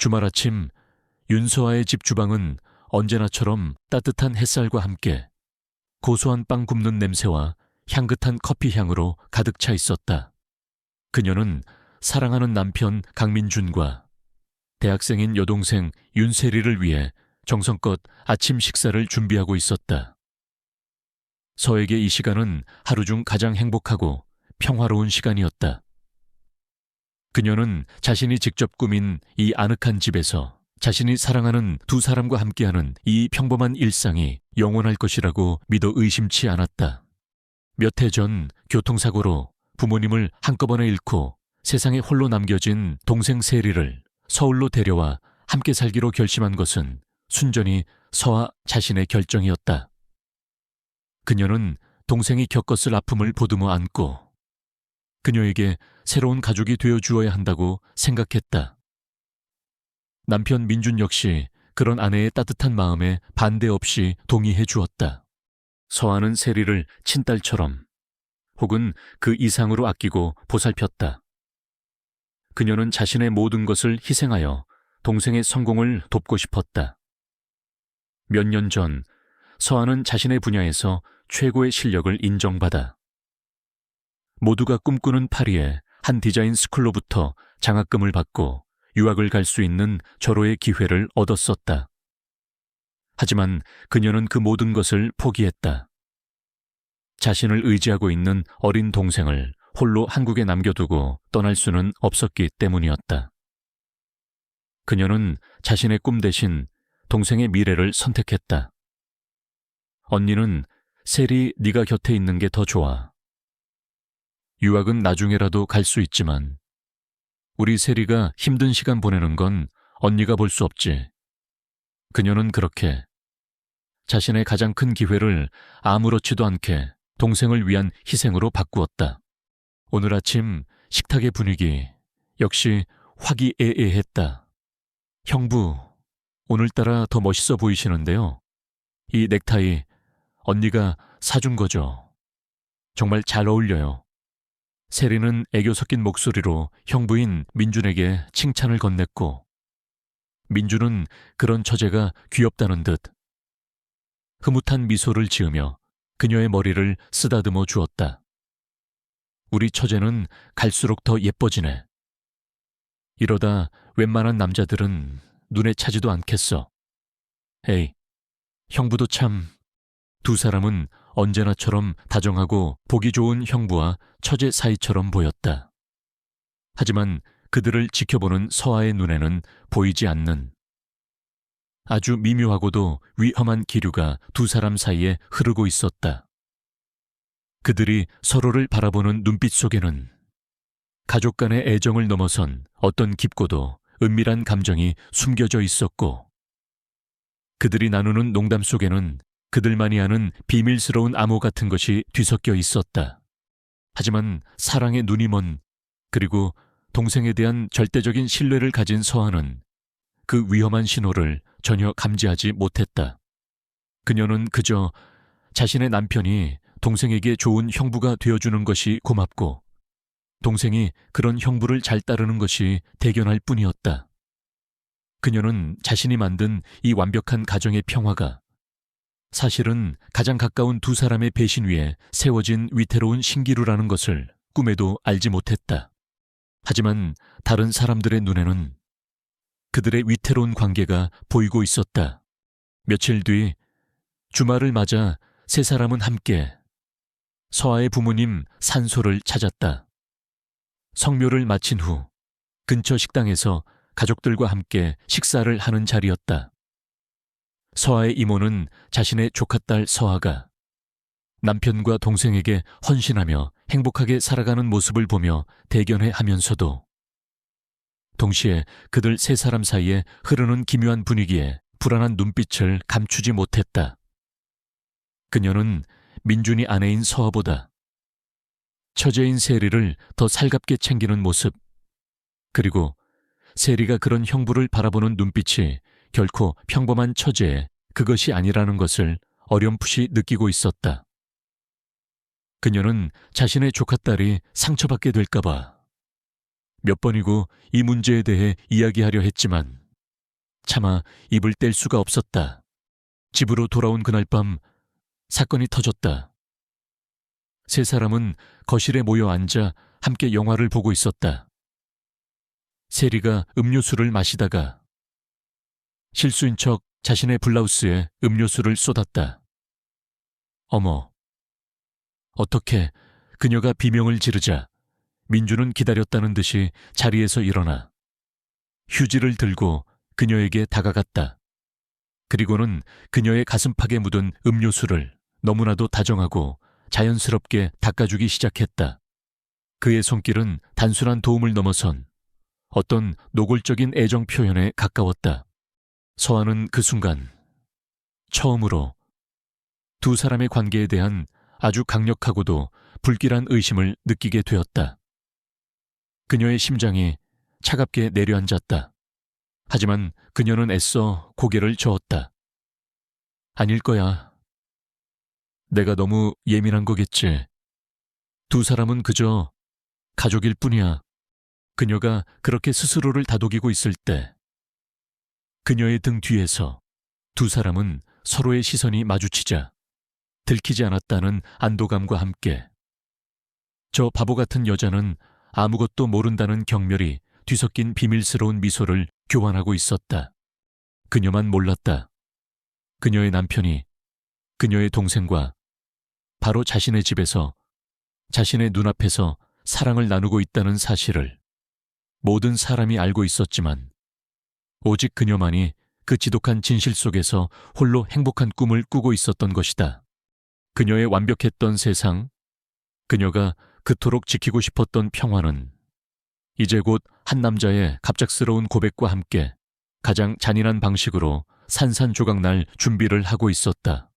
주말 아침 윤서아의 집 주방은 언제나처럼 따뜻한 햇살과 함께 고소한 빵 굽는 냄새와 향긋한 커피 향으로 가득 차 있었다. 그녀는 사랑하는 남편 강민준과 대학생인 여동생 윤세리를 위해 정성껏 아침 식사를 준비하고 있었다. 서에게 이 시간은 하루 중 가장 행복하고 평화로운 시간이었다. 그녀는 자신이 직접 꾸민 이 아늑한 집에서 자신이 사랑하는 두 사람과 함께하는 이 평범한 일상이 영원할 것이라고 믿어 의심치 않았다. 몇 해 전 교통사고로 부모님을 한꺼번에 잃고 세상에 홀로 남겨진 동생 세리를 서울로 데려와 함께 살기로 결심한 것은 순전히 서아 자신의 결정이었다. 그녀는 동생이 겪었을 아픔을 보듬어 안고 그녀에게 새로운 가족이 되어주어야 한다고 생각했다. 남편 민준 역시 그런 아내의 따뜻한 마음에 반대 없이 동의해 주었다. 서아는 세리를 친딸처럼 혹은 그 이상으로 아끼고 보살폈다. 그녀는 자신의 모든 것을 희생하여 동생의 성공을 돕고 싶었다. 몇 년 전 서아는 자신의 분야에서 최고의 실력을 인정받아 모두가 꿈꾸는 파리의 한 디자인 스쿨로부터 장학금을 받고 유학을 갈 수 있는 절호의 기회를 얻었었다. 하지만 그녀는 그 모든 것을 포기했다. 자신을 의지하고 있는 어린 동생을 홀로 한국에 남겨두고 떠날 수는 없었기 때문이었다. 그녀는 자신의 꿈 대신 동생의 미래를 선택했다. 언니는 세리 네가 곁에 있는 게 더 좋아. 유학은 나중에라도 갈 수 있지만 우리 세리가 힘든 시간 보내는 건 언니가 볼 수 없지. 그녀는 그렇게 자신의 가장 큰 기회를 아무렇지도 않게 동생을 위한 희생으로 바꾸었다. 오늘 아침 식탁의 분위기 역시 화기애애했다. 형부, 오늘따라 더 멋있어 보이시는데요. 이 넥타이 언니가 사준 거죠. 정말 잘 어울려요. 세리는 애교 섞인 목소리로 형부인 민준에게 칭찬을 건넸고 민준은 그런 처제가 귀엽다는 듯 흐뭇한 미소를 지으며 그녀의 머리를 쓰다듬어 주었다. 우리 처제는 갈수록 더 예뻐지네. 이러다 웬만한 남자들은 눈에 차지도 않겠어. 에이, 형부도 참. 두 사람은 언제나처럼 다정하고 보기 좋은 형부와 처제 사이처럼 보였다. 하지만 그들을 지켜보는 서아의 눈에는 보이지 않는 아주 미묘하고도 위험한 기류가 두 사람 사이에 흐르고 있었다. 그들이 서로를 바라보는 눈빛 속에는 가족 간의 애정을 넘어선 어떤 깊고도 은밀한 감정이 숨겨져 있었고 그들이 나누는 농담 속에는 그들만이 아는 비밀스러운 암호 같은 것이 뒤섞여 있었다. 하지만 사랑의 눈이 먼 그리고 동생에 대한 절대적인 신뢰를 가진 서아는 그 위험한 신호를 전혀 감지하지 못했다. 그녀는 그저 자신의 남편이 동생에게 좋은 형부가 되어주는 것이 고맙고 동생이 그런 형부를 잘 따르는 것이 대견할 뿐이었다. 그녀는 자신이 만든 이 완벽한 가정의 평화가 사실은 가장 가까운 두 사람의 배신 위에 세워진 위태로운 신기루라는 것을 꿈에도 알지 못했다. 하지만 다른 사람들의 눈에는 그들의 위태로운 관계가 보이고 있었다. 며칠 뒤 주말을 맞아 세 사람은 함께 서아의 부모님 산소를 찾았다. 성묘를 마친 후 근처 식당에서 가족들과 함께 식사를 하는 자리였다. 서아의 이모는 자신의 조카딸 서아가 남편과 동생에게 헌신하며 행복하게 살아가는 모습을 보며 대견해 하면서도 동시에 그들 세 사람 사이에 흐르는 기묘한 분위기에 불안한 눈빛을 감추지 못했다. 그녀는 민준이 아내인 서아보다 처제인 세리를 더 살갑게 챙기는 모습, 그리고 세리가 그런 형부를 바라보는 눈빛이 결코 평범한 처제의 그것이 아니라는 것을 어렴풋이 느끼고 있었다. 그녀는 자신의 조카딸이 상처받게 될까봐 몇 번이고 이 문제에 대해 이야기하려 했지만 차마 입을 뗄 수가 없었다. 집으로 돌아온 그날 밤 사건이 터졌다. 세 사람은 거실에 모여 앉아 함께 영화를 보고 있었다. 세리가 음료수를 마시다가 실수인 척 자신의 블라우스에 음료수를 쏟았다. 어머. 어떻게 그녀가 비명을 지르자 민주는 기다렸다는 듯이 자리에서 일어나 휴지를 들고 그녀에게 다가갔다. 그리고는 그녀의 가슴팍에 묻은 음료수를 너무나도 다정하고 자연스럽게 닦아주기 시작했다. 그의 손길은 단순한 도움을 넘어선 어떤 노골적인 애정 표현에 가까웠다. 서아는 그 순간 처음으로 두 사람의 관계에 대한 아주 강력하고도 불길한 의심을 느끼게 되었다. 그녀의 심장이 차갑게 내려앉았다. 하지만 그녀는 애써 고개를 저었다. 아닐 거야. 내가 너무 예민한 거겠지. 두 사람은 그저 가족일 뿐이야. 그녀가 그렇게 스스로를 다독이고 있을 때 그녀의 등 뒤에서 두 사람은 서로의 시선이 마주치자 들키지 않았다는 안도감과 함께 저 바보 같은 여자는 아무것도 모른다는 경멸이 뒤섞인 비밀스러운 미소를 교환하고 있었다. 그녀만 몰랐다. 그녀의 남편이 그녀의 동생과 바로 자신의 집에서 자신의 눈앞에서 사랑을 나누고 있다는 사실을 모든 사람이 알고 있었지만 오직 그녀만이 그 지독한 진실 속에서 홀로 행복한 꿈을 꾸고 있었던 것이다. 그녀의 완벽했던 세상, 그녀가 그토록 지키고 싶었던 평화는 이제 곧 한 남자의 갑작스러운 고백과 함께 가장 잔인한 방식으로 산산조각 날 준비를 하고 있었다.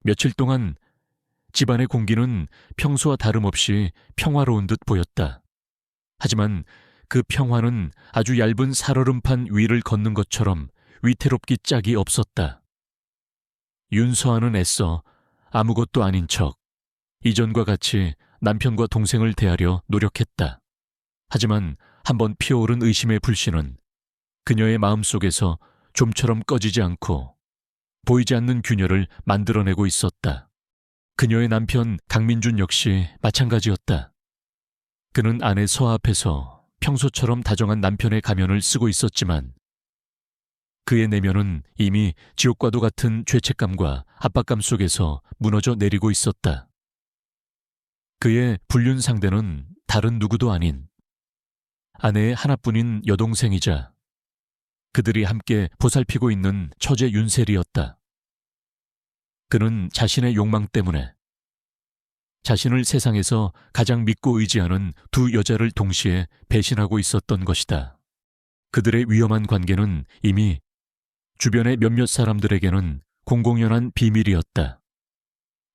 며칠 동안 집안의 공기는 평소와 다름없이 평화로운 듯 보였다. 하지만 그 평화는 아주 얇은 살얼음판 위를 걷는 것처럼 위태롭기 짝이 없었다. 윤서아는 애써 아무것도 아닌 척 이전과 같이 남편과 동생을 대하려 노력했다. 하지만 한번 피어오른 의심의 불씨는 그녀의 마음속에서 좀처럼 꺼지지 않고 보이지 않는 균열을 만들어내고 있었다. 그녀의 남편 강민준 역시 마찬가지였다. 그는 아내 서아 앞에서 평소처럼 다정한 남편의 가면을 쓰고 있었지만 그의 내면은 이미 지옥과도 같은 죄책감과 압박감 속에서 무너져 내리고 있었다. 그의 불륜 상대는 다른 누구도 아닌 아내의 하나뿐인 여동생이자 그들이 함께 보살피고 있는 처제 윤셀이었다. 그는 자신의 욕망 때문에 자신을 세상에서 가장 믿고 의지하는 두 여자를 동시에 배신하고 있었던 것이다. 그들의 위험한 관계는 이미 주변의 몇몇 사람들에게는 공공연한 비밀이었다.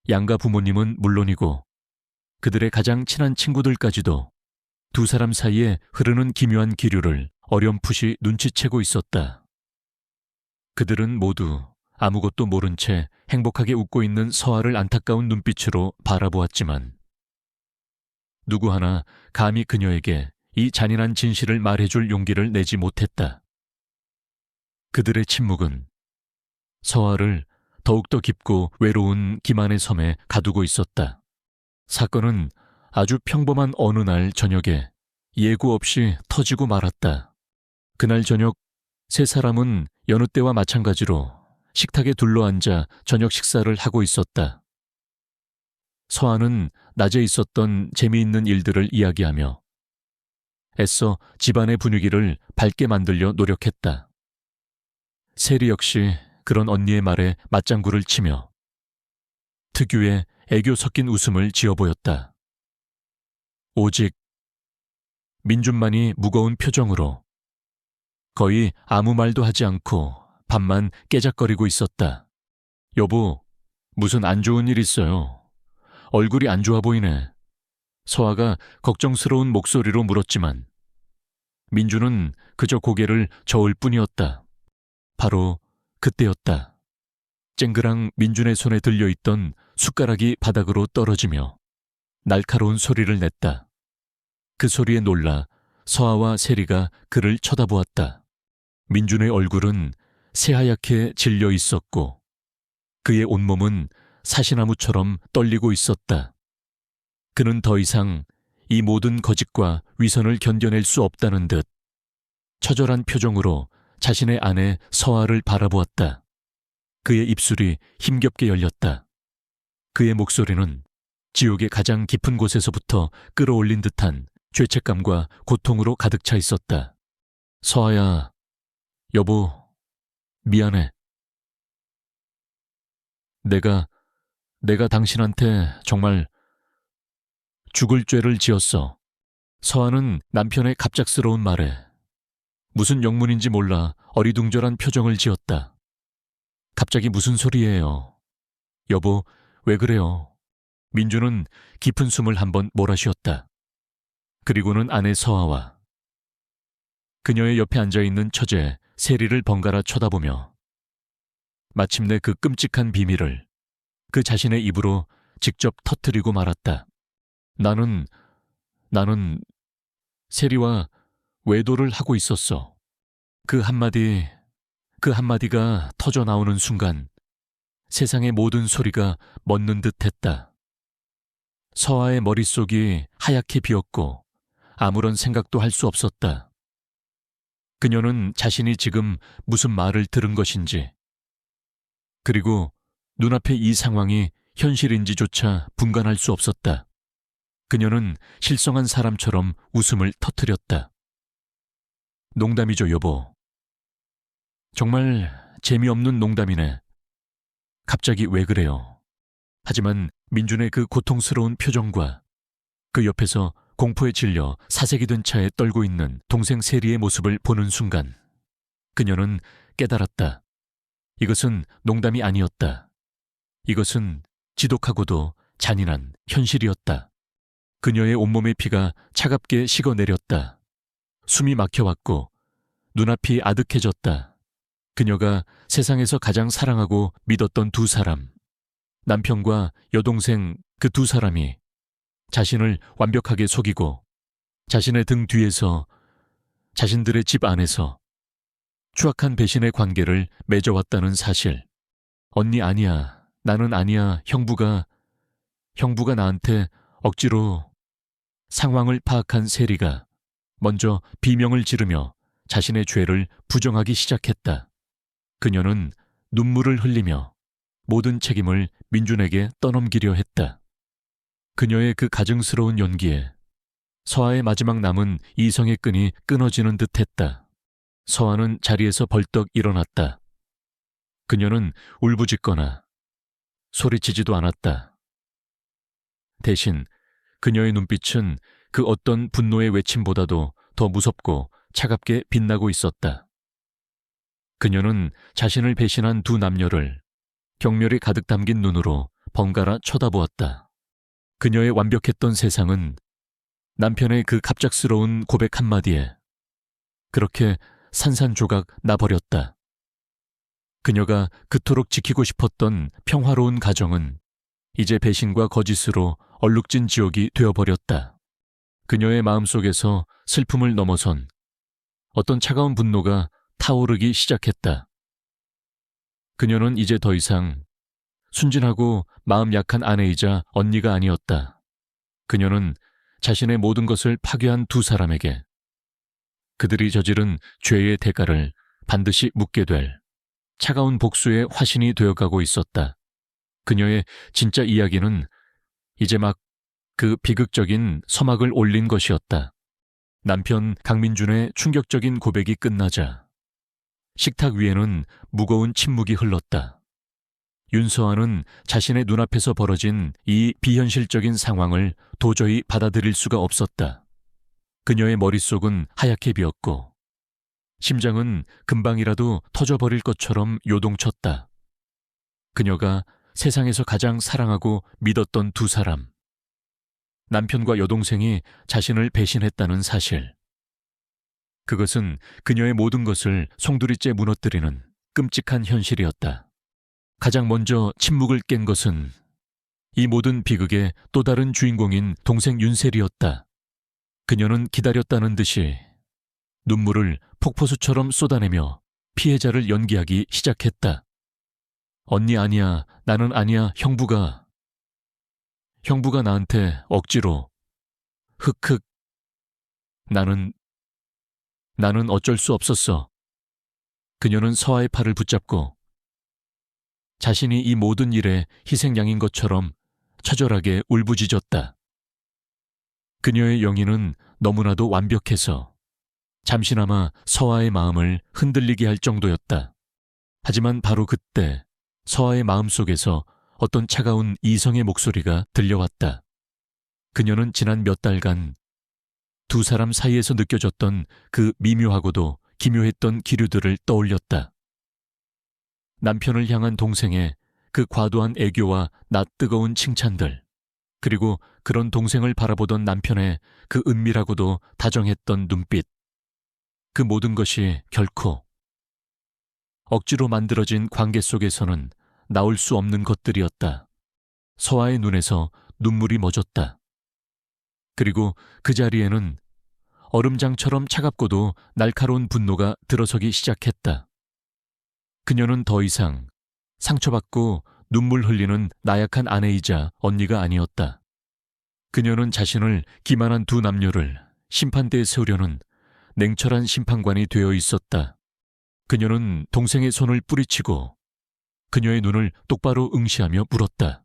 양가 부모님은 물론이고 그들의 가장 친한 친구들까지도 두 사람 사이에 흐르는 기묘한 기류를 어렴풋이 눈치채고 있었다. 그들은 모두 아무것도 모른 채 행복하게 웃고 있는 서아를 안타까운 눈빛으로 바라보았지만 누구 하나 감히 그녀에게 이 잔인한 진실을 말해줄 용기를 내지 못했다. 그들의 침묵은 서아를 더욱더 깊고 외로운 기만의 섬에 가두고 있었다. 사건은 아주 평범한 어느 날 저녁에 예고 없이 터지고 말았다. 그날 저녁 세 사람은 여느 때와 마찬가지로 식탁에 둘러앉아 저녁 식사를 하고 있었다. 서아는 낮에 있었던 재미있는 일들을 이야기하며 애써 집안의 분위기를 밝게 만들려 노력했다. 세리 역시 그런 언니의 말에 맞장구를 치며 특유의 애교 섞인 웃음을 지어 보였다. 오직 민준만이 무거운 표정으로 거의 아무 말도 하지 않고 밥만 깨작거리고 있었다. 여보, 무슨 안 좋은 일 있어요? 얼굴이 안 좋아 보이네. 서아가 걱정스러운 목소리로 물었지만 민준은 그저 고개를 저을 뿐이었다. 바로 그때였다. 쨍그랑 민준의 손에 들려있던 숟가락이 바닥으로 떨어지며 날카로운 소리를 냈다. 그 소리에 놀라 서아와 세리가 그를 쳐다보았다. 민준의 얼굴은 새하얗게 질려 있었고 그의 온몸은 사시나무처럼 떨리고 있었다. 그는 더 이상 이 모든 거짓과 위선을 견뎌낼 수 없다는 듯 처절한 표정으로 자신의 아내 서아를 바라보았다. 그의 입술이 힘겹게 열렸다. 그의 목소리는 지옥의 가장 깊은 곳에서부터 끌어올린 듯한 죄책감과 고통으로 가득 차 있었다. 서아야, 여보, 미안해. 내가 당신한테 정말 죽을 죄를 지었어. 서아는 남편의 갑작스러운 말에 무슨 영문인지 몰라 어리둥절한 표정을 지었다. 갑자기 무슨 소리예요? 여보, 왜 그래요? 민주는 깊은 숨을 한번 몰아쉬었다. 그리고는 아내 서아와 그녀의 옆에 앉아있는 처제 세리를 번갈아 쳐다보며 마침내 그 끔찍한 비밀을 그 자신의 입으로 직접 터뜨리고 말았다. 나는 세리와 외도를 하고 있었어. 그 한마디가 터져 나오는 순간 세상의 모든 소리가 멎는 듯 했다. 서아의 머릿속이 하얗게 비었고 아무런 생각도 할 수 없었다. 그녀는 자신이 지금 무슨 말을 들은 것인지, 그리고 눈앞의 이 상황이 현실인지조차 분간할 수 없었다. 그녀는 실성한 사람처럼 웃음을 터뜨렸다. 농담이죠, 여보. 정말 재미없는 농담이네. 갑자기 왜 그래요? 하지만 민준의 그 고통스러운 표정과 그 옆에서 공포에 질려 사색이 된 차에 떨고 있는 동생 세리의 모습을 보는 순간 그녀는 깨달았다. 이것은 농담이 아니었다. 이것은 지독하고도 잔인한 현실이었다. 그녀의 온몸의 피가 차갑게 식어내렸다. 숨이 막혀왔고 눈앞이 아득해졌다. 그녀가 세상에서 가장 사랑하고 믿었던 두 사람, 남편과 여동생 그 두 사람이 자신을 완벽하게 속이고 자신의 등 뒤에서 자신들의 집 안에서 추악한 배신의 관계를 맺어왔다는 사실. 언니 아니야, 나는 아니야, 형부가 나한테 억지로. 상황을 파악한 세리가 먼저 비명을 지르며 자신의 죄를 부정하기 시작했다. 그녀는 눈물을 흘리며 모든 책임을 민준에게 떠넘기려 했다. 그녀의 그 가증스러운 연기에 서아의 마지막 남은 이성의 끈이 끊어지는 듯했다. 서아는 자리에서 벌떡 일어났다. 그녀는 울부짖거나 소리치지도 않았다. 대신 그녀의 눈빛은 그 어떤 분노의 외침보다도 더 무섭고 차갑게 빛나고 있었다. 그녀는 자신을 배신한 두 남녀를 경멸이 가득 담긴 눈으로 번갈아 쳐다보았다. 그녀의 완벽했던 세상은 남편의 그 갑작스러운 고백 한마디에 그렇게 산산조각 나버렸다. 그녀가 그토록 지키고 싶었던 평화로운 가정은 이제 배신과 거짓으로 얼룩진 지옥이 되어버렸다. 그녀의 마음속에서 슬픔을 넘어선 어떤 차가운 분노가 타오르기 시작했다. 그녀는 이제 더 이상 순진하고 마음 약한 아내이자 언니가 아니었다. 그녀는 자신의 모든 것을 파괴한 두 사람에게 그들이 저지른 죄의 대가를 반드시 묻게 될 차가운 복수의 화신이 되어가고 있었다. 그녀의 진짜 이야기는 이제 막 그 비극적인 서막을 올린 것이었다. 남편 강민준의 충격적인 고백이 끝나자 식탁 위에는 무거운 침묵이 흘렀다. 윤서아는 자신의 눈앞에서 벌어진 이 비현실적인 상황을 도저히 받아들일 수가 없었다. 그녀의 머릿속은 하얗게 비었고 심장은 금방이라도 터져버릴 것처럼 요동쳤다. 그녀가 세상에서 가장 사랑하고 믿었던 두 사람, 남편과 여동생이 자신을 배신했다는 사실. 그것은 그녀의 모든 것을 송두리째 무너뜨리는 끔찍한 현실이었다. 가장 먼저 침묵을 깬 것은 이 모든 비극의 또 다른 주인공인 동생 윤셀이었다. 그녀는 기다렸다는 듯이 눈물을 폭포수처럼 쏟아내며 피해자를 연기하기 시작했다. 언니 아니야, 나는 아니야, 형부가 나한테 억지로. 흑흑. 나는 어쩔 수 없었어. 그녀는 서아의 팔을 붙잡고 자신이 이 모든 일의 희생양인 것처럼 처절하게 울부짖었다. 그녀의 영희는 너무나도 완벽해서 잠시나마 서아의 마음을 흔들리게 할 정도였다. 하지만 바로 그때 서아의 마음속에서 어떤 차가운 이성의 목소리가 들려왔다. 그녀는 지난 몇 달간 두 사람 사이에서 느껴졌던 그 미묘하고도 기묘했던 기류들을 떠올렸다. 남편을 향한 동생의 그 과도한 애교와 낯뜨거운 칭찬들, 그리고 그런 동생을 바라보던 남편의 그 은밀하고도 다정했던 눈빛, 그 모든 것이 결코 억지로 만들어진 관계 속에서는 나올 수 없는 것들이었다. 서아의 눈에서 눈물이 멎었다. 그리고 그 자리에는 얼음장처럼 차갑고도 날카로운 분노가 들어서기 시작했다. 그녀는 더 이상 상처받고 눈물 흘리는 나약한 아내이자 언니가 아니었다. 그녀는 자신을 기만한 두 남녀를 심판대에 세우려는 냉철한 심판관이 되어 있었다. 그녀는 동생의 손을 뿌리치고 그녀의 눈을 똑바로 응시하며 물었다.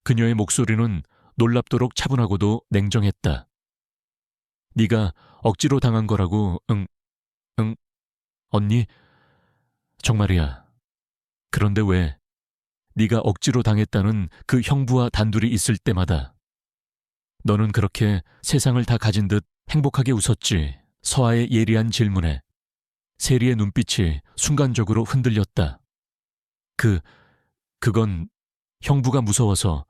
그녀의 목소리는 놀랍도록 차분하고도 냉정했다. 네가 억지로 당한 거라고. 응, 언니? 정말이야. 그런데 왜 네가 억지로 당했다는 그 형부와 단둘이 있을 때마다 너는 그렇게 세상을 다 가진 듯 행복하게 웃었지? 서아의 예리한 질문에 세리의 눈빛이 순간적으로 흔들렸다. 그건 형부가 무서워서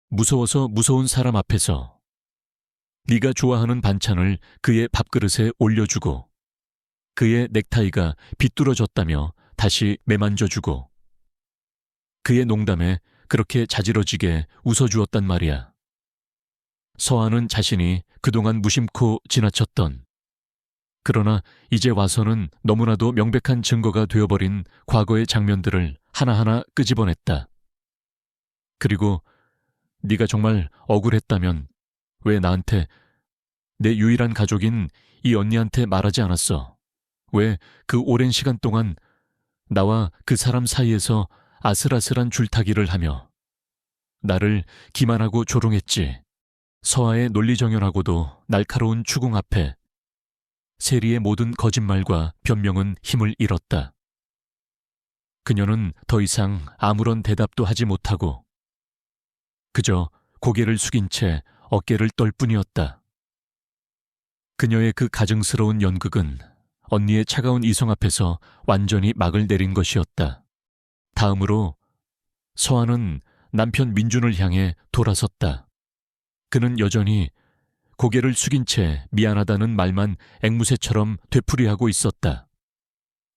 무서운 사람 앞에서 네가 좋아하는 반찬을 그의 밥그릇에 올려주고 그의 넥타이가 비뚤어졌다며 다시 매만져주고 그의 농담에 그렇게 자지러지게 웃어주었단 말이야. 서아는 자신이 그동안 무심코 지나쳤던, 그러나 이제 와서는 너무나도 명백한 증거가 되어버린 과거의 장면들을 하나하나 끄집어냈다. 그리고 네가 정말 억울했다면 왜 나한테, 내 유일한 가족인 이 언니한테 말하지 않았어? 왜 그 오랜 시간 동안 나와 그 사람 사이에서 아슬아슬한 줄타기를 하며 나를 기만하고 조롱했지? 서아의 논리정연하고도 날카로운 추궁 앞에 세리의 모든 거짓말과 변명은 힘을 잃었다. 그녀는 더 이상 아무런 대답도 하지 못하고 그저 고개를 숙인 채 어깨를 떨 뿐이었다. 그녀의 그 가증스러운 연극은 언니의 차가운 이성 앞에서 완전히 막을 내린 것이었다. 다음으로 서아는 남편 민준을 향해 돌아섰다. 그는 여전히 고개를 숙인 채 미안하다는 말만 앵무새처럼 되풀이하고 있었다.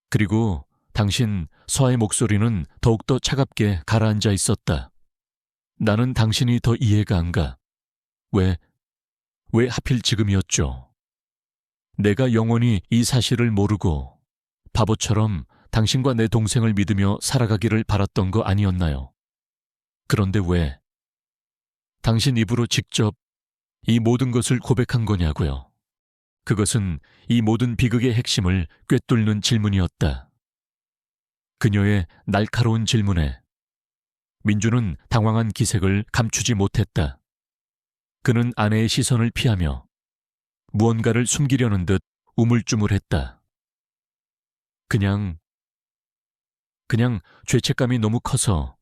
그리고 당신, 서아의 목소리는 더욱더 차갑게 가라앉아 있었다. 나는 당신이 더 이해가 안 가. 왜 하필 지금이었죠? 내가 영원히 이 사실을 모르고 바보처럼 당신과 내 동생을 믿으며 살아가기를 바랐던 거 아니었나요? 그런데 왜 당신 입으로 직접 이 모든 것을 고백한 거냐고요? 그것은 이 모든 비극의 핵심을 꿰뚫는 질문이었다. 그녀의 날카로운 질문에 민주는 당황한 기색을 감추지 못했다. 그는 아내의 시선을 피하며 무언가를 숨기려는 듯 우물쭈물했다. 그냥 죄책감이 너무 커서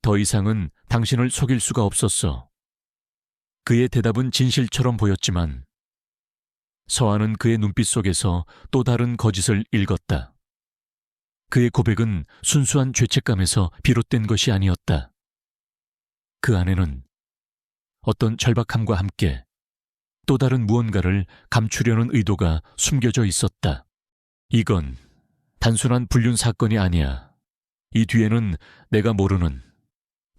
더 이상은 당신을 속일 수가 없었어. 그의 대답은 진실처럼 보였지만 서아는 그의 눈빛 속에서 또 다른 거짓을 읽었다. 그의 고백은 순수한 죄책감에서 비롯된 것이 아니었다. 그 안에는 어떤 절박함과 함께 또 다른 무언가를 감추려는 의도가 숨겨져 있었다. 이건 단순한 불륜 사건이 아니야. 이 뒤에는 내가 모르는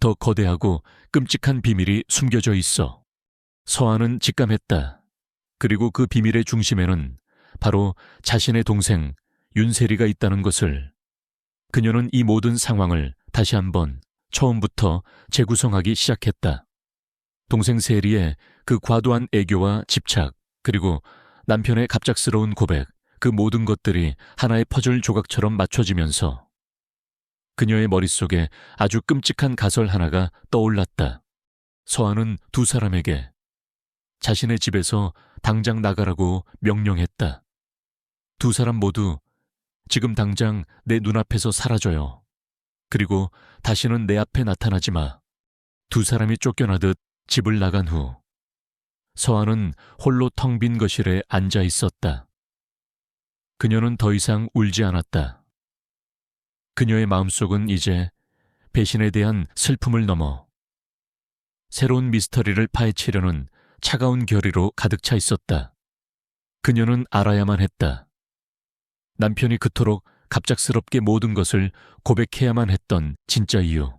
더 거대하고 끔찍한 비밀이 숨겨져 있어. 서아는 직감했다. 그리고 그 비밀의 중심에는 바로 자신의 동생 윤세리가 있다는 것을, 그녀는 이 모든 상황을 다시 한번 처음부터 재구성하기 시작했다. 동생 세리의 그 과도한 애교와 집착, 그리고 남편의 갑작스러운 고백, 그 모든 것들이 하나의 퍼즐 조각처럼 맞춰지면서 그녀의 머릿속에 아주 끔찍한 가설 하나가 떠올랐다. 서한은 두 사람에게 자신의 집에서 당장 나가라고 명령했다. 두 사람 모두 지금 당장 내 눈앞에서 사라져요. 그리고 다시는 내 앞에 나타나지 마. 두 사람이 쫓겨나듯 집을 나간 후 서한은 홀로 텅 빈 거실에 앉아 있었다. 그녀는 더 이상 울지 않았다. 그녀의 마음속은 이제 배신에 대한 슬픔을 넘어 새로운 미스터리를 파헤치려는 차가운 결의로 가득 차 있었다. 그녀는 알아야만 했다. 남편이 그토록 갑작스럽게 모든 것을 고백해야만 했던 진짜 이유.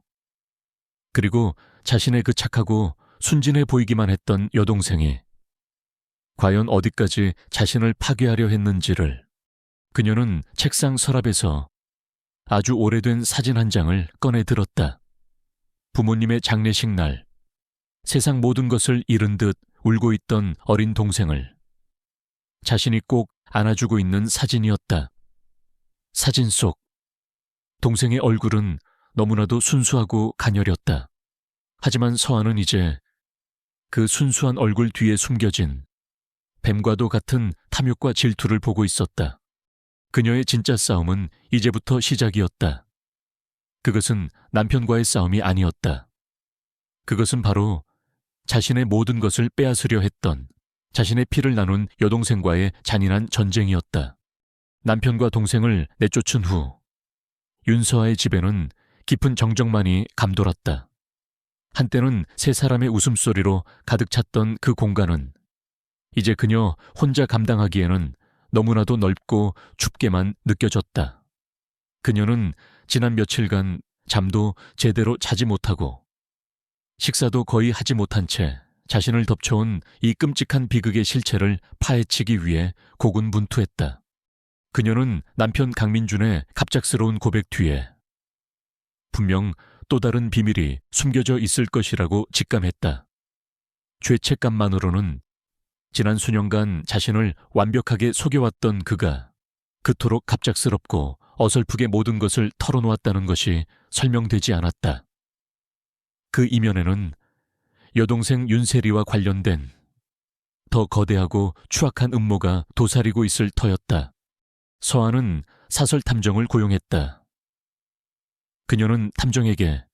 그리고 자신의 그 착하고 순진해 보이기만 했던 여동생이 과연 어디까지 자신을 파괴하려 했는지를 그녀는 책상 서랍에서 아주 오래된 사진 한 장을 꺼내 들었다. 부모님의 장례식 날, 세상 모든 것을 잃은 듯 울고 있던 어린 동생을 자신이 꼭 안아주고 있는 사진이었다. 사진 속 동생의 얼굴은 너무나도 순수하고 가녀렸다. 하지만 서한은 이제 그 순수한 얼굴 뒤에 숨겨진 뱀과도 같은 탐욕과 질투를 보고 있었다. 그녀의 진짜 싸움은 이제부터 시작이었다. 그것은 남편과의 싸움이 아니었다. 그것은 바로 자신의 모든 것을 빼앗으려 했던 자신의 피를 나눈 여동생과의 잔인한 전쟁이었다. 남편과 동생을 내쫓은 후 윤서아의 집에는 깊은 정적만이 감돌았다. 한때는 세 사람의 웃음소리로 가득 찼던 그 공간은 이제 그녀 혼자 감당하기에는 너무나도 넓고 춥게만 느껴졌다. 그녀는 지난 며칠간 잠도 제대로 자지 못하고 식사도 거의 하지 못한 채 자신을 덮쳐온 이 끔찍한 비극의 실체를 파헤치기 위해 고군분투했다. 그녀는 남편 강민준의 갑작스러운 고백 뒤에 분명 또 다른 비밀이 숨겨져 있을 것이라고 직감했다. 죄책감만으로는 지난 수년간 자신을 완벽하게 속여왔던 그가 그토록 갑작스럽고 어설프게 모든 것을 털어놓았다는 것이 설명되지 않았다. 그 이면에는 여동생 윤세리와 관련된 더 거대하고 추악한 음모가 도사리고 있을 터였다. 서한은 사설 탐정을 고용했다. 그녀는 탐정에게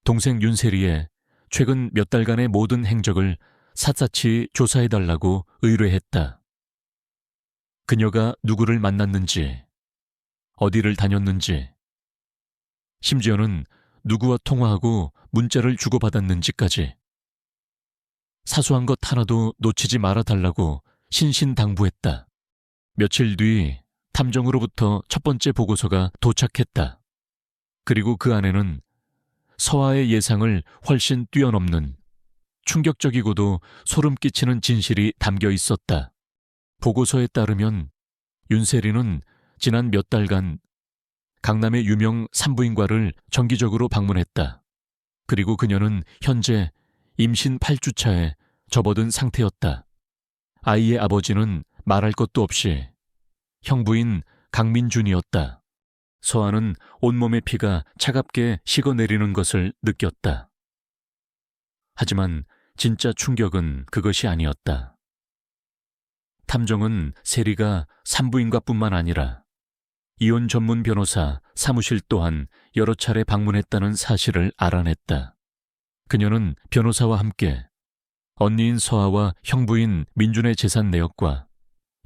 동생 윤세리의 최근 몇 달간의 모든 행적을 샅샅이 조사해달라고 의뢰했다. 그녀가 누구를 만났는지, 어디를 다녔는지, 심지어는 누구와 통화하고 문자를 주고받았는지까지 사소한 것 하나도 놓치지 말아달라고 신신당부했다. 며칠 뒤 탐정으로부터 첫 번째 보고서가 도착했다. 그리고 그 안에는 서아의 예상을 훨씬 뛰어넘는 충격적이고도 소름 끼치는 진실이 담겨 있었다. 보고서에 따르면 윤세리는 지난 몇 달간 강남의 유명 산부인과를 정기적으로 방문했다. 그리고 그녀는 현재 임신 8주차에 접어든 상태였다. 아이의 아버지는 말할 것도 없이 형부인 강민준이었다. 서한은 온몸의 피가 차갑게 식어내리는 것을 느꼈다. 하지만 진짜 충격은 그것이 아니었다. 탐정은 세리가 산부인과뿐만 아니라 이혼 전문 변호사 사무실 또한 여러 차례 방문했다는 사실을 알아냈다. 그녀는 변호사와 함께 언니인 서아와 형부인 민준의 재산 내역과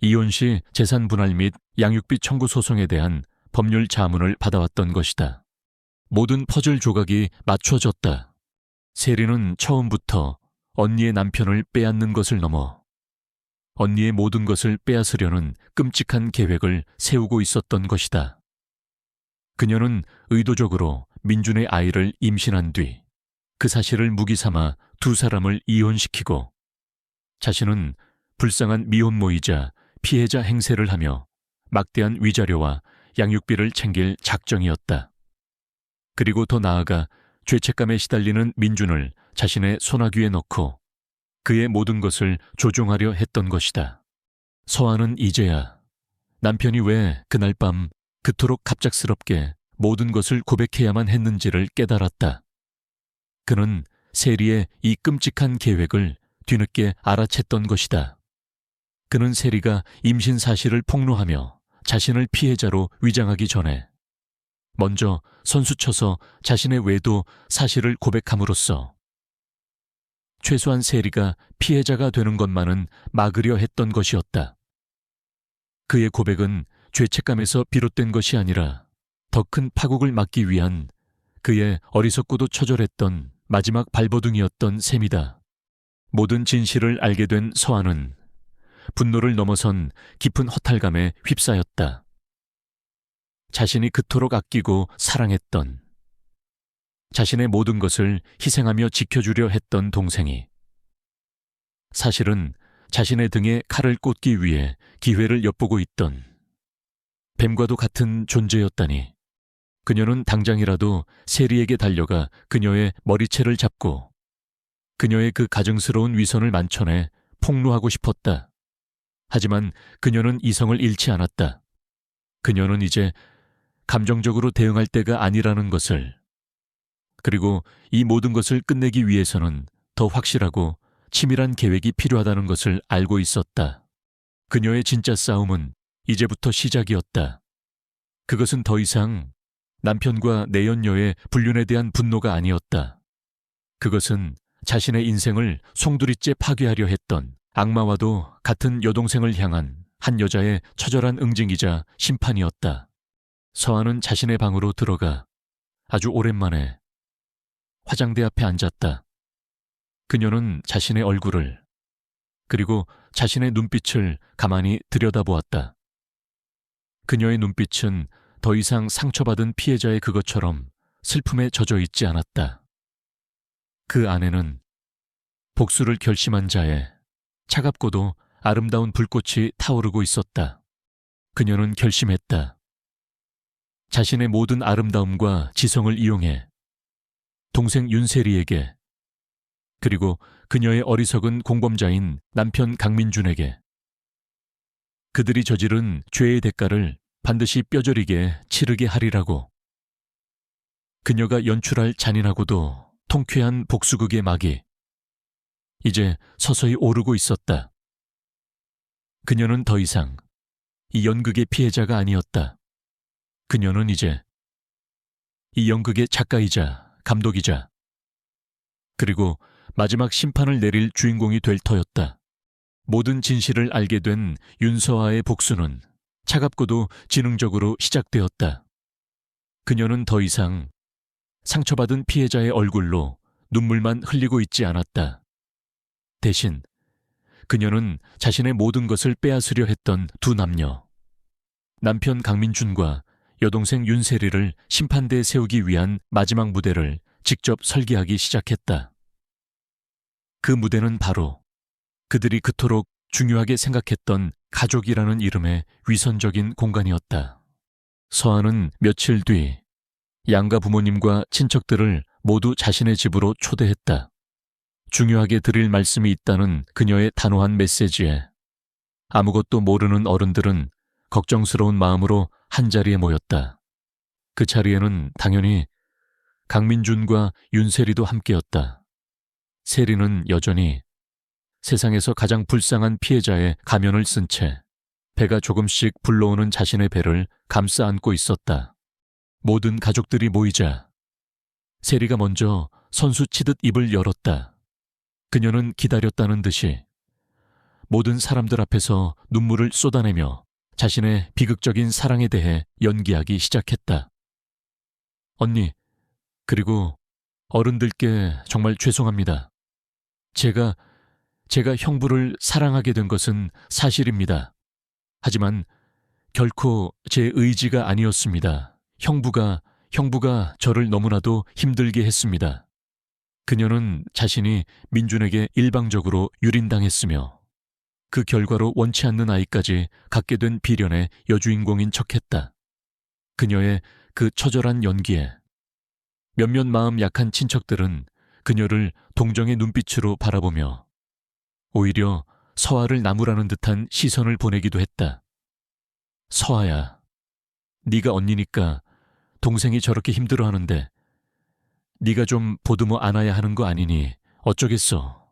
이혼 시 재산 분할 및 양육비 청구 소송에 대한 법률 자문을 받아왔던 것이다. 모든 퍼즐 조각이 맞춰졌다. 세리는 처음부터 언니의 남편을 빼앗는 것을 넘어 언니의 모든 것을 빼앗으려는 끔찍한 계획을 세우고 있었던 것이다. 그녀는 의도적으로 민준의 아이를 임신한 뒤 그 사실을 무기 삼아 두 사람을 이혼시키고 자신은 불쌍한 미혼모이자 피해자 행세를 하며 막대한 위자료와 양육비를 챙길 작정이었다. 그리고 더 나아가 죄책감에 시달리는 민준을 자신의 소나귀에 넣고 그의 모든 것을 조종하려 했던 것이다. 서아는 이제야 남편이 왜 그날 밤 그토록 갑작스럽게 모든 것을 고백해야만 했는지를 깨달았다. 그는 세리의 이 끔찍한 계획을 뒤늦게 알아챘던 것이다. 그는 세리가 임신 사실을 폭로하며 자신을 피해자로 위장하기 전에 먼저 선수쳐서 자신의 외도 사실을 고백함으로써 최소한 세리가 피해자가 되는 것만은 막으려 했던 것이었다. 그의 고백은 죄책감에서 비롯된 것이 아니라 더 큰 파국을 막기 위한 그의 어리석고도 처절했던 마지막 발버둥이었던 셈이다. 모든 진실을 알게 된 서아는 분노를 넘어선 깊은 허탈감에 휩싸였다. 자신이 그토록 아끼고 사랑했던, 자신의 모든 것을 희생하며 지켜주려 했던 동생이 사실은 자신의 등에 칼을 꽂기 위해 기회를 엿보고 있던 뱀과도 같은 존재였다니. 그녀는 당장이라도 세리에게 달려가 그녀의 머리채를 잡고 그녀의 그 가증스러운 위선을 만천해 폭로하고 싶었다. 하지만 그녀는 이성을 잃지 않았다. 그녀는 이제 감정적으로 대응할 때가 아니라는 것을, 그리고 이 모든 것을 끝내기 위해서는 더 확실하고 치밀한 계획이 필요하다는 것을 알고 있었다. 그녀의 진짜 싸움은 이제부터 시작이었다. 그것은 더 이상 남편과 내연녀의 불륜에 대한 분노가 아니었다. 그것은 자신의 인생을 송두리째 파괴하려 했던 악마와도 같은 여동생을 향한 한 여자의 처절한 응징이자 심판이었다. 서아는 자신의 방으로 들어가 아주 오랜만에 화장대 앞에 앉았다. 그녀는 자신의 얼굴을, 그리고 자신의 눈빛을 가만히 들여다보았다. 그녀의 눈빛은 더 이상 상처받은 피해자의 그것처럼 슬픔에 젖어 있지 않았다. 그 안에는 복수를 결심한 자의 차갑고도 아름다운 불꽃이 타오르고 있었다. 그녀는 결심했다. 자신의 모든 아름다움과 지성을 이용해 동생 윤세리에게, 그리고 그녀의 어리석은 공범자인 남편 강민준에게 그들이 저지른 죄의 대가를 반드시 뼈저리게 치르게 하리라고. 그녀가 연출할 잔인하고도 통쾌한 복수극의 막이 이제 서서히 오르고 있었다. 그녀는 더 이상 이 연극의 피해자가 아니었다. 그녀는 이제 이 연극의 작가이자 감독이자 그리고 마지막 심판을 내릴 주인공이 될 터였다. 모든 진실을 알게 된 윤서아의 복수는 차갑고도 지능적으로 시작되었다. 그녀는 더 이상 상처받은 피해자의 얼굴로 눈물만 흘리고 있지 않았다. 대신 그녀는 자신의 모든 것을 빼앗으려 했던 두 남녀, 남편 강민준과 여동생 윤세리를 심판대에 세우기 위한 마지막 무대를 직접 설계하기 시작했다. 그 무대는 바로 그들이 그토록 중요하게 생각했던 가족이라는 이름의 위선적인 공간이었다. 서아는 며칠 뒤 양가 부모님과 친척들을 모두 자신의 집으로 초대했다. 중요하게 드릴 말씀이 있다는 그녀의 단호한 메시지에 아무것도 모르는 어른들은 걱정스러운 마음으로 한자리에 모였다. 그 자리에는 당연히 강민준과 윤세리도 함께였다. 세리는 여전히 세상에서 가장 불쌍한 피해자의 가면을 쓴 채 배가 조금씩 불러오는 자신의 배를 감싸 안고 있었다. 모든 가족들이 모이자 세리가 먼저 선수 치듯 입을 열었다. 그녀는 기다렸다는 듯이 모든 사람들 앞에서 눈물을 쏟아내며 자신의 비극적인 사랑에 대해 연기하기 시작했다. 언니, 그리고 어른들께 정말 죄송합니다. 제가 형부를 사랑하게 된 것은 사실입니다. 하지만 결코 제 의지가 아니었습니다. 형부가 저를 너무나도 힘들게 했습니다. 그녀는 자신이 민준에게 일방적으로 유린당했으며 그 결과로 원치 않는 아이까지 갖게 된 비련의 여주인공인 척했다. 그녀의 그 처절한 연기에 몇몇 마음 약한 친척들은 그녀를 동정의 눈빛으로 바라보며 오히려 서아를 나무라는 듯한 시선을 보내기도 했다. 서아야, 네가 언니니까 동생이 저렇게 힘들어하는데 네가 좀 보듬어 안아야 하는 거 아니니 어쩌겠어.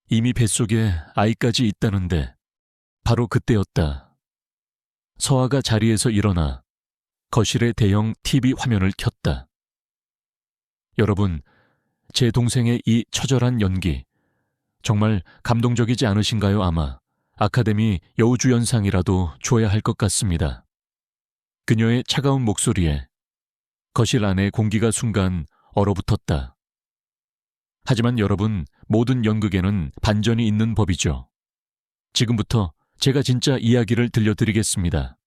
이미 뱃속에 아이까지 있다는데. 바로 그때였다. 서아가 자리에서 일어나 거실의 대형 TV 화면을 켰다. 여러분, 제 동생의 이 처절한 연기 정말 감동적이지 않으신가요? 아마 아카데미 여우주연상이라도 줘야 할 것 같습니다. 그녀의 차가운 목소리에 거실 안의 공기가 순간 얼어붙었다. 하지만 여러분, 모든 연극에는 반전이 있는 법이죠. 지금부터 제가 진짜 이야기를 들려드리겠습니다.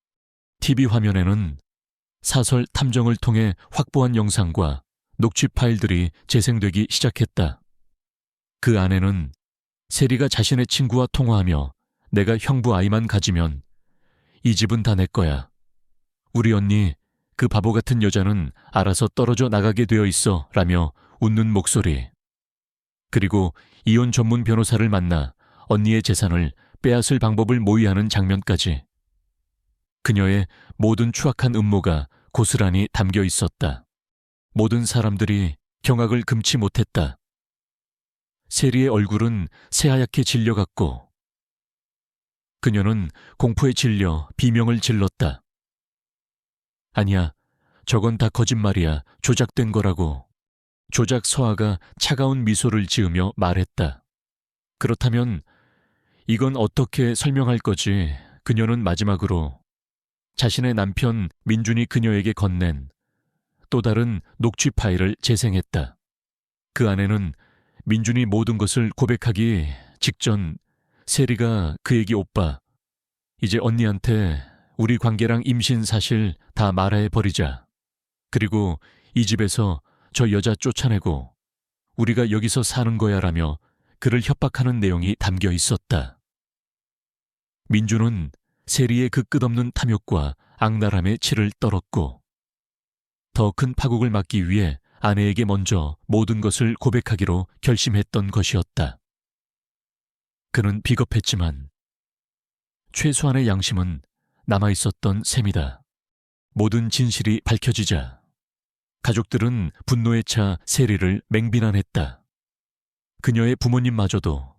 TV 화면에는 사설 탐정을 통해 확보한 영상과 녹취 파일들이 재생되기 시작했다. 그 안에는 세리가 자신의 친구와 통화하며 내가 형부 아이만 가지면 이 집은 다 내 거야. 우리 언니, 그 바보 같은 여자는 알아서 떨어져 나가게 되어 있어 라며 웃는 목소리. 그리고 이혼 전문 변호사를 만나 언니의 재산을 빼앗을 방법을 모의하는 장면까지. 그녀의 모든 추악한 음모가 고스란히 담겨 있었다. 모든 사람들이 경악을 금치 못했다. 세리의 얼굴은 새하얗게 질려갔고 그녀는 공포에 질려 비명을 질렀다. 아니야, 저건 다 거짓말이야. 조작된 거라고. 조작 서아가 차가운 미소를 지으며 말했다. 그렇다면 이건 어떻게 설명할 거지? 그녀는 마지막으로 자신의 남편 민준이 그녀에게 건넨 또 다른 녹취 파일을 재생했다. 그 안에는 민준이 모든 것을 고백하기 직전 세리가 그에게 오빠, 이제 언니한테 우리 관계랑 임신 사실 다 말해버리자. 그리고 이 집에서 저 여자 쫓아내고 우리가 여기서 사는 거야 라며 그를 협박하는 내용이 담겨 있었다. 민준은 세리의 그 끝없는 탐욕과 악랄함에 치를 떨었고 더 큰 파국을 막기 위해 아내에게 먼저 모든 것을 고백하기로 결심했던 것이었다. 그는 비겁했지만 최소한의 양심은 남아있었던 셈이다. 모든 진실이 밝혀지자 가족들은 분노에 차 세리를 맹비난했다. 그녀의 부모님마저도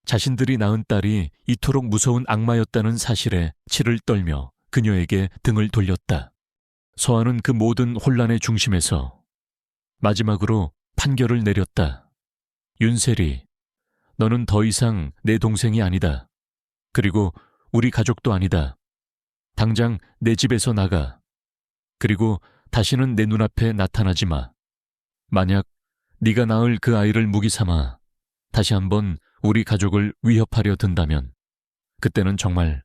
자신들이 낳은 딸이 이토록 무서운 악마였다는 사실에 치를 떨며 그녀에게 등을 돌렸다. 서아는 그 모든 혼란의 중심에서 마지막으로 판결을 내렸다. 윤세리, 너는 더 이상 내 동생이 아니다. 그리고 우리 가족도 아니다. 당장 내 집에서 나가. 그리고 다시는 내 눈앞에 나타나지 마. 만약 네가 낳을 그 아이를 무기 삼아 다시 한번 우리 가족을 위협하려 든다면 그때는 정말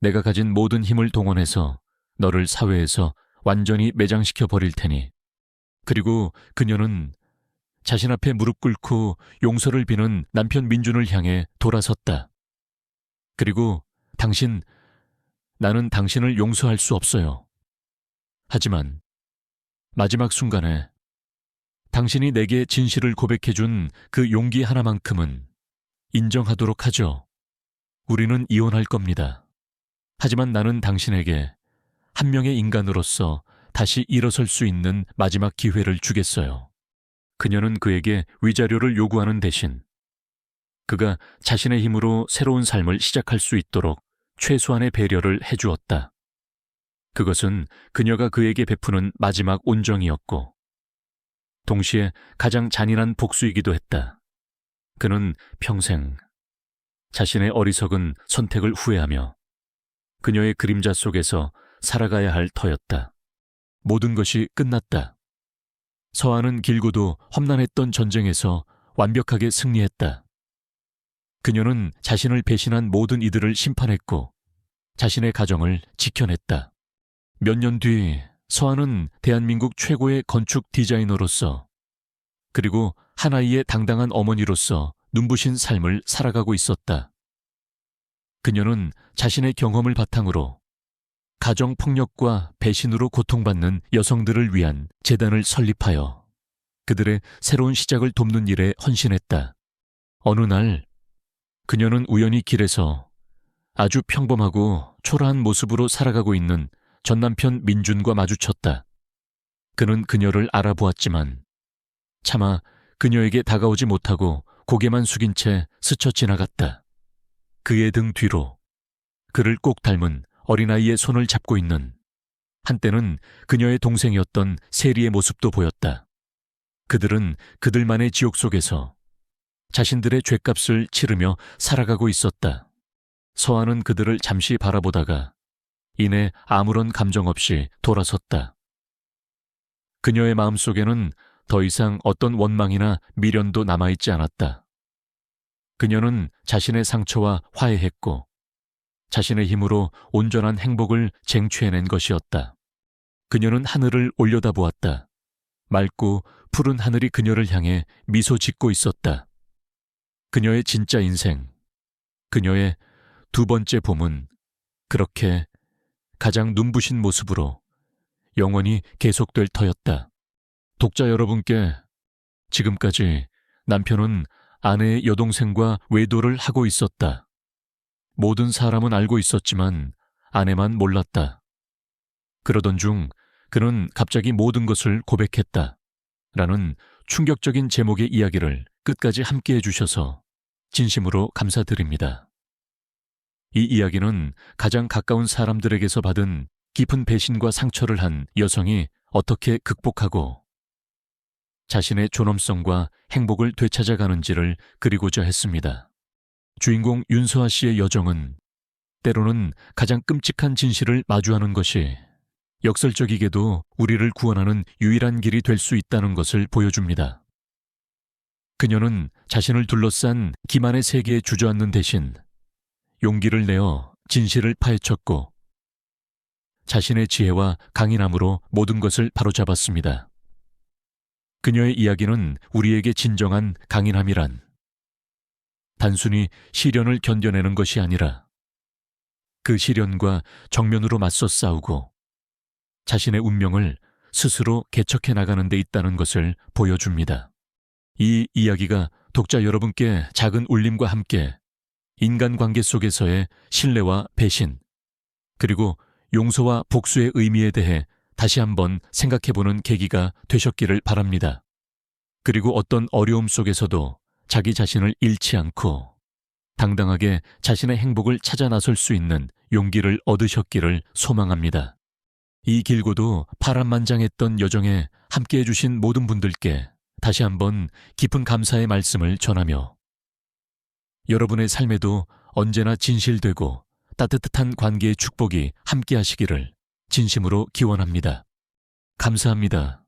내가 가진 모든 힘을 동원해서 너를 사회에서 완전히 매장시켜 버릴 테니. 그리고 그녀는 자신 앞에 무릎 꿇고 용서를 비는 남편 민준을 향해 돌아섰다. 그리고 나는 당신을 용서할 수 없어요. 하지만 마지막 순간에 당신이 내게 진실을 고백해준 그 용기 하나만큼은 인정하도록 하죠. 우리는 이혼할 겁니다. 하지만 나는 당신에게 한 명의 인간으로서 다시 일어설 수 있는 마지막 기회를 주겠어요. 그녀는 그에게 위자료를 요구하는 대신 그가 자신의 힘으로 새로운 삶을 시작할 수 있도록 최소한의 배려를 해주었다. 그것은 그녀가 그에게 베푸는 마지막 온정이었고 동시에 가장 잔인한 복수이기도 했다. 그는 평생 자신의 어리석은 선택을 후회하며 그녀의 그림자 속에서 살아가야 할 터였다. 모든 것이 끝났다. 서아는 길고도 험난했던 전쟁에서 완벽하게 승리했다. 그녀는 자신을 배신한 모든 이들을 심판했고 자신의 가정을 지켜냈다. 몇 년 뒤 서아는 대한민국 최고의 건축 디자이너로서 그리고 한 아이의 당당한 어머니로서 눈부신 삶을 살아가고 있었다. 그녀는 자신의 경험을 바탕으로 가정폭력과 배신으로 고통받는 여성들을 위한 재단을 설립하여 그들의 새로운 시작을 돕는 일에 헌신했다. 어느 날 그녀는 우연히 길에서 아주 평범하고 초라한 모습으로 살아가고 있는 전남편 민준과 마주쳤다. 그는 그녀를 알아보았지만 차마 그녀에게 다가오지 못하고 고개만 숙인 채 스쳐 지나갔다. 그의 등 뒤로 그를 꼭 닮은 어린아이의 손을 잡고 있는 한때는 그녀의 동생이었던 세리의 모습도 보였다. 그들은 그들만의 지옥 속에서 자신들의 죗값을 치르며 살아가고 있었다. 서아는 그들을 잠시 바라보다가 이내 아무런 감정 없이 돌아섰다. 그녀의 마음속에는 더 이상 어떤 원망이나 미련도 남아있지 않았다. 그녀는 자신의 상처와 화해했고 자신의 힘으로 온전한 행복을 쟁취해낸 것이었다. 그녀는 하늘을 올려다보았다. 맑고 푸른 하늘이 그녀를 향해 미소 짓고 있었다. 그녀의 진짜 인생, 그녀의 두 번째 봄은 그렇게 가장 눈부신 모습으로 영원히 계속될 터였다. 독자 여러분께 지금까지 남편은 아내의 여동생과 외도를 하고 있었다. 모든 사람은 알고 있었지만 아내만 몰랐다. 그러던 중 그는 갑자기 모든 것을 고백했다. 라는 충격적인 제목의 이야기를 끝까지 함께해 주셔서 진심으로 감사드립니다. 이 이야기는 가장 가까운 사람들에게서 받은 깊은 배신과 상처를 한 여성이 어떻게 극복하고 자신의 존엄성과 행복을 되찾아가는지를 그리고자 했습니다. 주인공 윤서아 씨의 여정은 때로는 가장 끔찍한 진실을 마주하는 것이 역설적이게도 우리를 구원하는 유일한 길이 될 수 있다는 것을 보여줍니다. 그녀는 자신을 둘러싼 기만의 세계에 주저앉는 대신 용기를 내어 진실을 파헤쳤고 자신의 지혜와 강인함으로 모든 것을 바로잡았습니다. 그녀의 이야기는 우리에게 진정한 강인함이란 단순히 시련을 견뎌내는 것이 아니라 그 시련과 정면으로 맞서 싸우고 자신의 운명을 스스로 개척해 나가는 데 있다는 것을 보여줍니다. 이 이야기가 독자 여러분께 작은 울림과 함께 인간관계 속에서의 신뢰와 배신, 그리고 용서와 복수의 의미에 대해 다시 한번 생각해보는 계기가 되셨기를 바랍니다. 그리고 어떤 어려움 속에서도 자기 자신을 잃지 않고 당당하게 자신의 행복을 찾아 나설 수 있는 용기를 얻으셨기를 소망합니다. 이 길고도 파란만장했던 여정에 함께해 주신 모든 분들께 다시 한번 깊은 감사의 말씀을 전하며 여러분의 삶에도 언제나 진실되고 따뜻한 관계의 축복이 함께하시기를 진심으로 기원합니다. 감사합니다.